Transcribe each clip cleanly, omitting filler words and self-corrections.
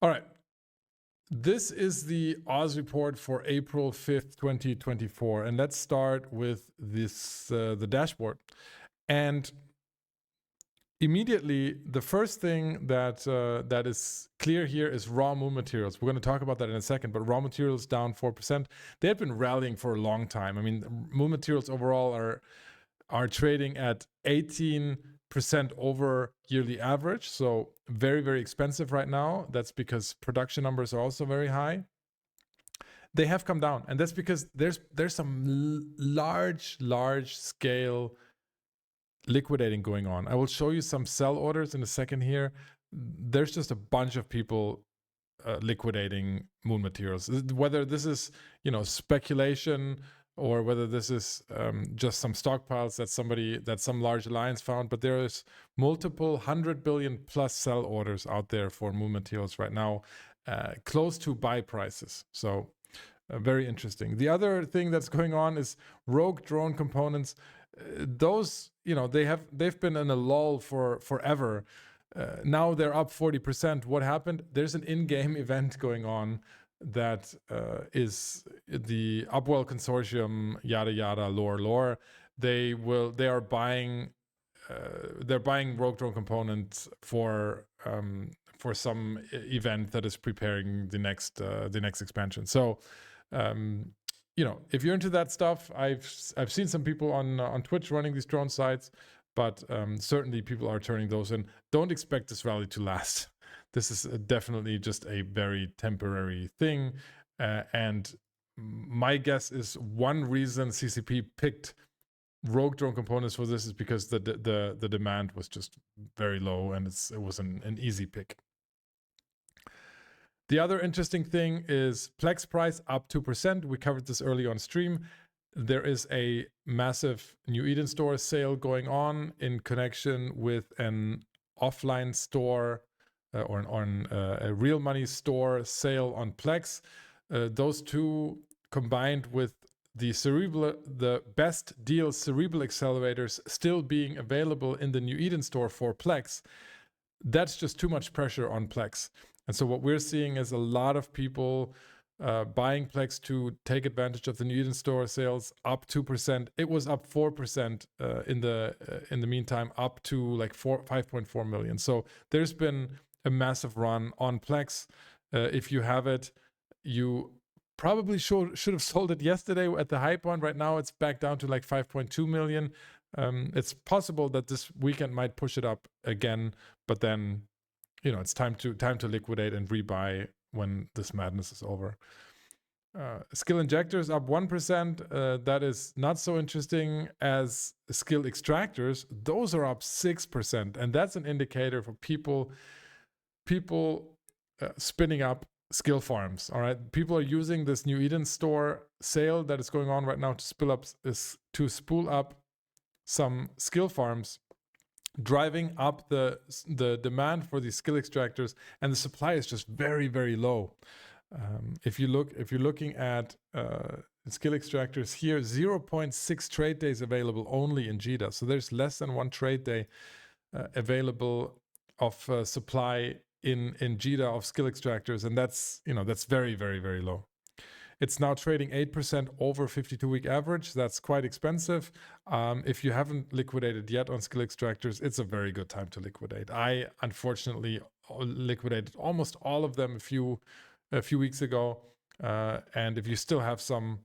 All right. This is the Oz report for April 5th, 2024. And let's start with this the dashboard. And immediately, the first thing that is clear here is raw moon materials. We're going to talk about that in a second, but raw materials down 4%. They had been rallying for a long time. I mean, moon materials overall are trading at 18% over yearly average. So very, very expensive right now. That's because production numbers are also very high. They have come down, and that's because there's some large scale liquidating going on. I will show you some sell orders in a second here. There's just a bunch of people liquidating moon materials. Whether this is, speculation or whether this is just some stockpiles that some large alliance found, but there is multiple 100 billion plus sell orders out there for moon materials right now, close to buy prices. So very interesting. The other thing that's going on is rogue drone components. Those, they've been in a lull for forever. Now they're up 40%. What happened? There's an in-game event going on that is the Upwell Consortium, yada yada, lore. They're buying rogue drone components for some event that is preparing the next expansion. So if you're into that stuff, I've seen some people on Twitch running these drone sites, but certainly people are turning those in. Don't expect this rally to last. This is definitely just a very temporary thing. And my guess is one reason CCP picked rogue drone components for this is because the demand was just very low, and it was an easy pick. The other interesting thing is PLEX price up 2%. We covered this early on stream. There is a massive New Eden store sale going on in connection with an offline store or a real money store sale on PLEX. Those two combined with the best deal cerebral accelerators still being available in the New Eden store for PLEX, that's just too much pressure on PLEX. And so what we're seeing is a lot of people buying PLEX to take advantage of the New Eden store sales, up 2%. It was up 4% in the meantime, up to like 5.4 million. So there's been a massive run on PLEX. If you have it, you probably should have sold it yesterday at the high point. Right now, it's back down to like 5.2 million. It's possible that this weekend might push it up again, but then it's time to liquidate and rebuy when this madness is over. Skill injectors up 1%. That is not so interesting as skill extractors. Those are up 6%, and that's an indicator for people spinning up skill farms. All right, people are using this New Eden store sale that is going on right now to spool up some skill farms, driving up the demand for these skill extractors, and the supply is just very, very low. If you're looking at skill extractors here, 0.6 trade days available only in JITA. So there's less than one trade day available of supply in JITA of skill extractors, and that's very, very, very low. It's now trading 8% over 52-week average. That's quite expensive. If you haven't liquidated yet on skill extractors, it's a very good time to liquidate. I unfortunately liquidated almost all of them a few weeks ago, and if you still have some,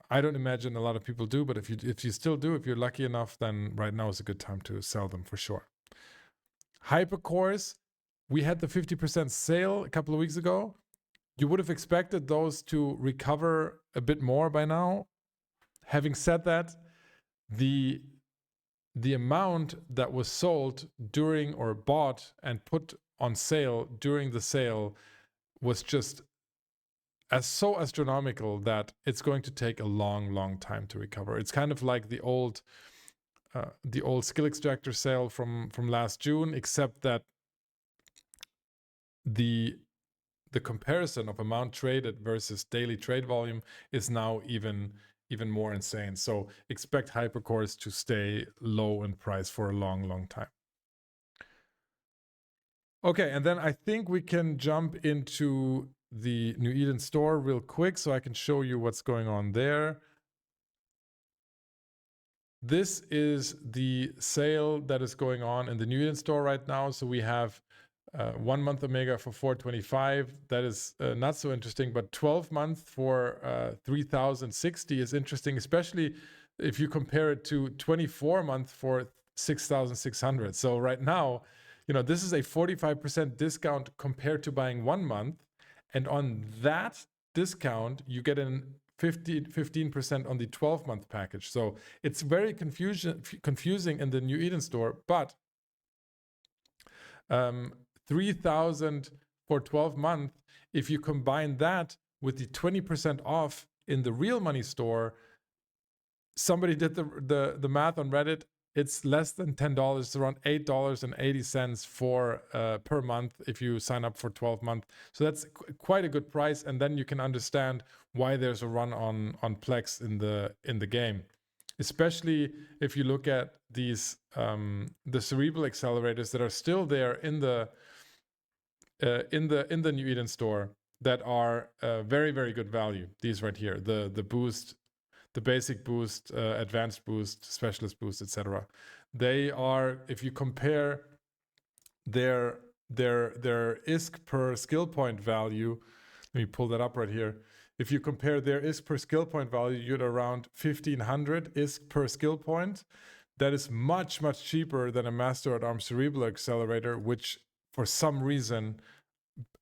I don't imagine a lot of people do, but if you still do, if you're lucky enough, then right now is a good time to sell them for sure. Hypercores, we had the 50% sale a couple of weeks ago. You would have expected those to recover a bit more by now. Having said that, the amount that was sold during or bought and put on sale during the sale was just so astronomical that it's going to take a long time to recover. It's kind of like the old skill extractor sale from last June, except that the comparison of amount traded versus daily trade volume is now even more insane. So expect hypercores to stay low in price for a long time. Okay, and then I think we can jump into the New Eden store real quick so I can show you what's going on there. This is the sale that is going on in the New Eden store right now. So we have 1 month Omega for 425. That is not so interesting, but 12 months for 3060 is interesting, especially if you compare it to 24 month for 6,600. So right now, this is a 45% discount compared to buying 1 month. And on that discount, you get an 15% on the 12-month package. So it's very confusing in the New Eden store, but 3,000 for 12 months, if you combine that with the 20% off in the real money store, somebody did the math on Reddit. It's less than $10. It's around $8.80 for per month if you sign up for 12 months. So that's quite a good price, and then you can understand why there's a run on PLEX in the game, especially if you look at these the cerebral accelerators that are still there in the New Eden store that are very, very good value. These right here, the boost, the basic boost, advanced boost, specialist boost, etc. They are, if you compare their ISK per skill point value, let me pull that up right here. If you compare their ISK per skill point value, you're at around 1,500 ISK per skill point. That is much, much cheaper than a Master at Arms Cerebral Accelerator, which for some reason,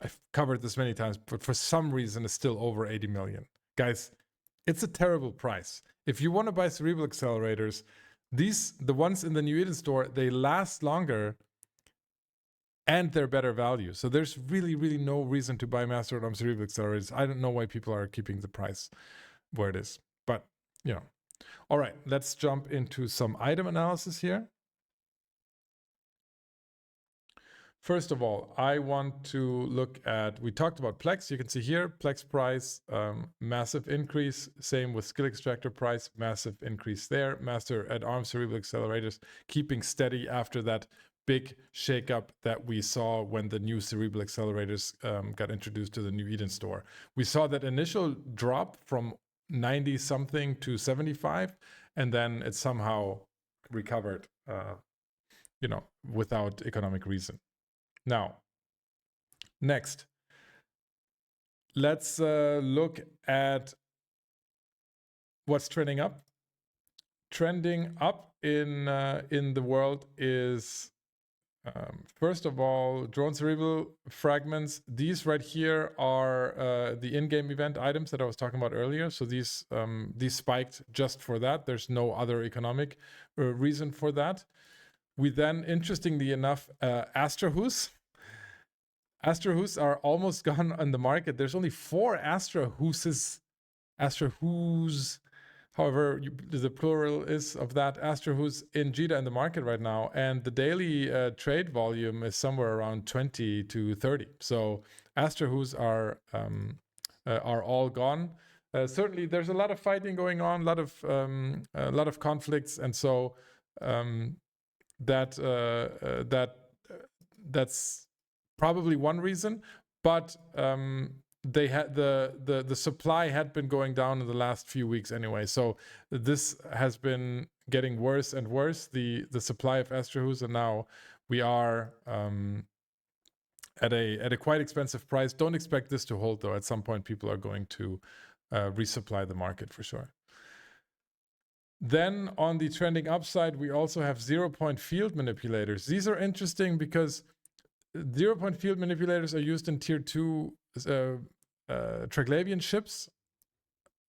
I've covered this many times, but for some reason is still over 80 million. Guys, it's a terrible price. If you want to buy cerebral accelerators, the ones in the New Eden store, they last longer and they're better value. So there's really, really no reason to buy Master at Arms cerebral accelerators. I don't know why people are keeping the price where it is, but All right, let's jump into some item analysis here. First of all, I want to look at, we talked about PLEX. You can see here, PLEX price, massive increase. Same with skill extractor price, massive increase there. Master at Arms cerebral accelerators keeping steady after that big shakeup that we saw when the new cerebral accelerators got introduced to the New Eden store. We saw that initial drop from 90 something to 75, and then it somehow recovered, without economic reason. Now, next, let's look at what's trending up. Trending up in the world is, first of all, drone cerebral fragments. These right here are the in-game event items that I was talking about earlier. So these spiked just for that. There's no other economic reason for that. We then, interestingly enough, Astrahus. Astrahus are almost gone on the market. There's only 4 Astrahus, however the plural is of that, Astrahus in JITA in the market right now. And the daily trade volume is somewhere around 20 to 30. So Astrahus are all gone. Certainly, there's a lot of fighting going on, a lot of conflicts, and so that's probably one reason, but they had the supply had been going down in the last few weeks anyway. So this has been getting worse and worse, the supply of Astrahus, and now we are at a quite expensive price. Don't expect this to hold though. At some point, people are going to resupply the market for sure. Then on the trending upside, we also have 0-point field manipulators. These are interesting because 0-point field manipulators are used in tier 2 Triglavian ships,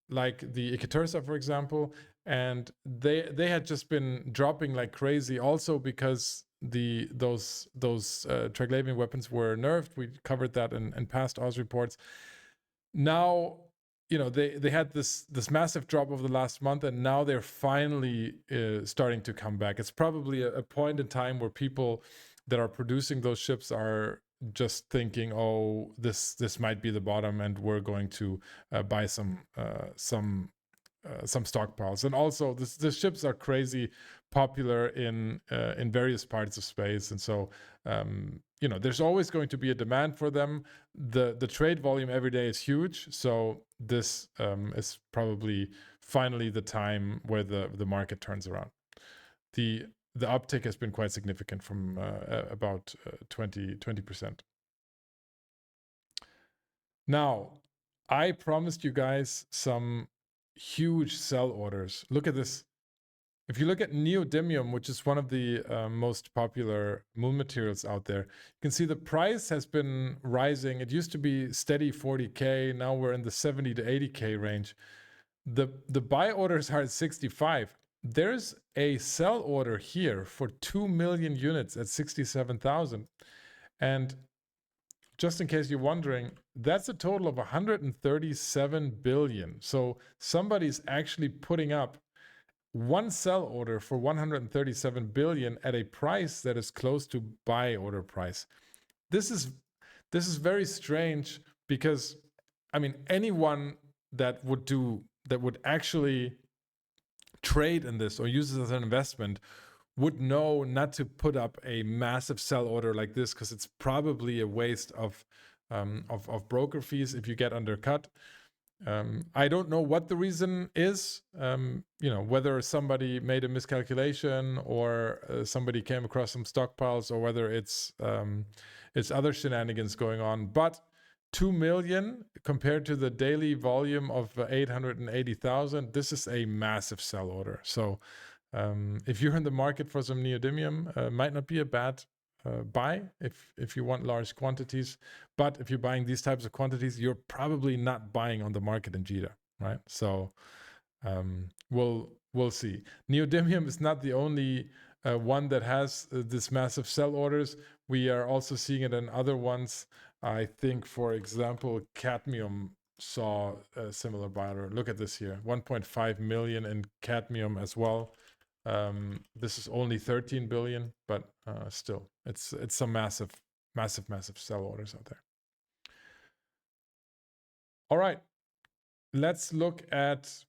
like the Ikatursa, for example, and they had just been dropping like crazy. Also because those Triglavian weapons were nerfed. We covered that in past Oz reports. Now, they had this massive drop over the last month, and now they're finally starting to come back. It's probably a point in time where people that are producing those ships are just thinking, oh, this might be the bottom, and we're going to buy some stockpiles. And also, the ships are crazy popular in various parts of space, and so there's always going to be a demand for them. The trade volume every day is huge, so this is probably finally the time where the market turns around. The uptick has been quite significant from about 20%. Now, I promised you guys some huge sell orders. Look at this. If you look at neodymium, which is one of the most popular moon materials out there, you can see the price has been rising. It used to be steady 40K. Now we're in the 70 to 80K range. The buy orders are at 65. There's a sell order here for 2 million units at 67,000. And just in case you're wondering, that's a total of 137 billion. So somebody's actually putting up one sell order for 137 billion at a price that is close to buy order price. This is very strange, because I mean, anyone that would actually trade in this or use this as an investment would know not to put up a massive sell order like this, because it's probably a waste of broker fees if you get undercut. I don't know what the reason is, whether somebody made a miscalculation or somebody came across some stockpiles, or whether it's other shenanigans going on. But 2 million compared to the daily volume of 880,000, this is a massive sell order. So if you're in the market for some neodymium, might not be a bad buy if you want large quantities. But if you're buying these types of quantities, you're probably not buying on the market in JITA, right? So we'll see. Neodymium is not the only one that has this massive sell orders. We are also seeing it in other ones. I think, for example, cadmium saw a similar buy order. Look at this here, 1.5 million in cadmium as well. This is only 13 billion, but still, it's some massive sell orders out there. All right, let's look at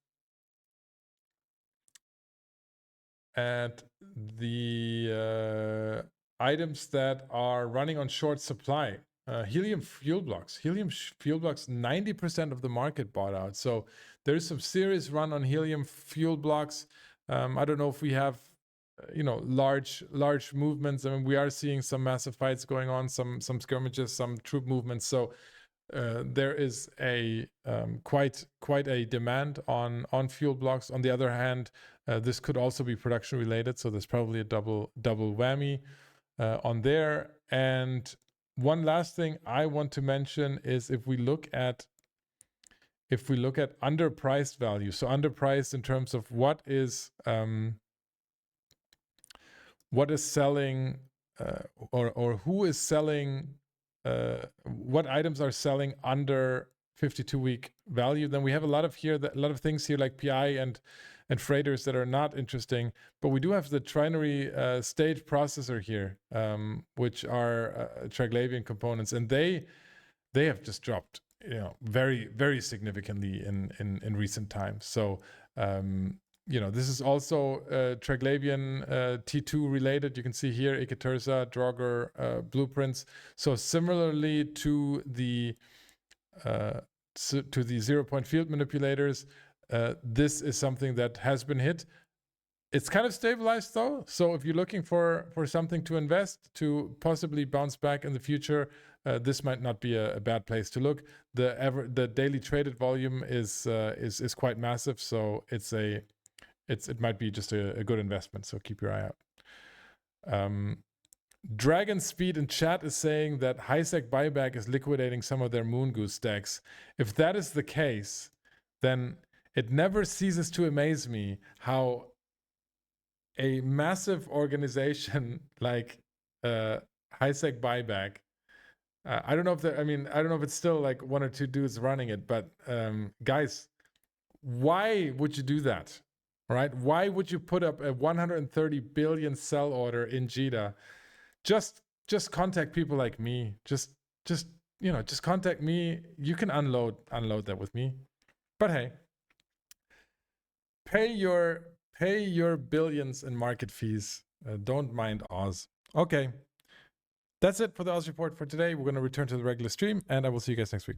the items that are running on short supply. Helium fuel blocks. 90% of the market bought out. So there's some serious run on helium fuel blocks. I don't know if we have, large movements. I mean, we are seeing some massive fights going on, some skirmishes, some troop movements. So there is a quite a demand on fuel blocks. On the other hand, this could also be production related. So there's probably a double whammy on there. And one last thing I want to mention is if we look at underpriced value, so underpriced in terms of what is selling or who is selling, what items are selling under 52-week value, then we have a lot of things here like PI and freighters that are not interesting. But we do have the trinary stage processor here, which are Triglavian components, and they have just dropped, very, very significantly in recent times. So this is also Triglavian T2 related. You can see here Iketerza, Draugr blueprints. So similarly to the 0-point field manipulators, this is something that has been hit. It's kind of stabilized though. So if you're looking for something to invest to possibly bounce back in the future, this might not be a bad place to look. The daily traded volume is quite massive, so it might be just a good investment. So keep your eye out. Dragon Speed in chat is saying that HiSec buyback is liquidating some of their Moon Goose stacks. If that is the case, then it never ceases to amaze me how a massive organization like HiSec buyback, I don't know if it's still like one or two dudes running it, but guys, why would you do that? Right? Why would you put up a 130 billion sell order in JITA? Just contact people like me. Just contact me. You can unload that with me. But hey, pay your billions in market fees. Don't mind Oz. Okay. That's it for the Oz report for today. We're going to return to the regular stream, and I will see you guys next week.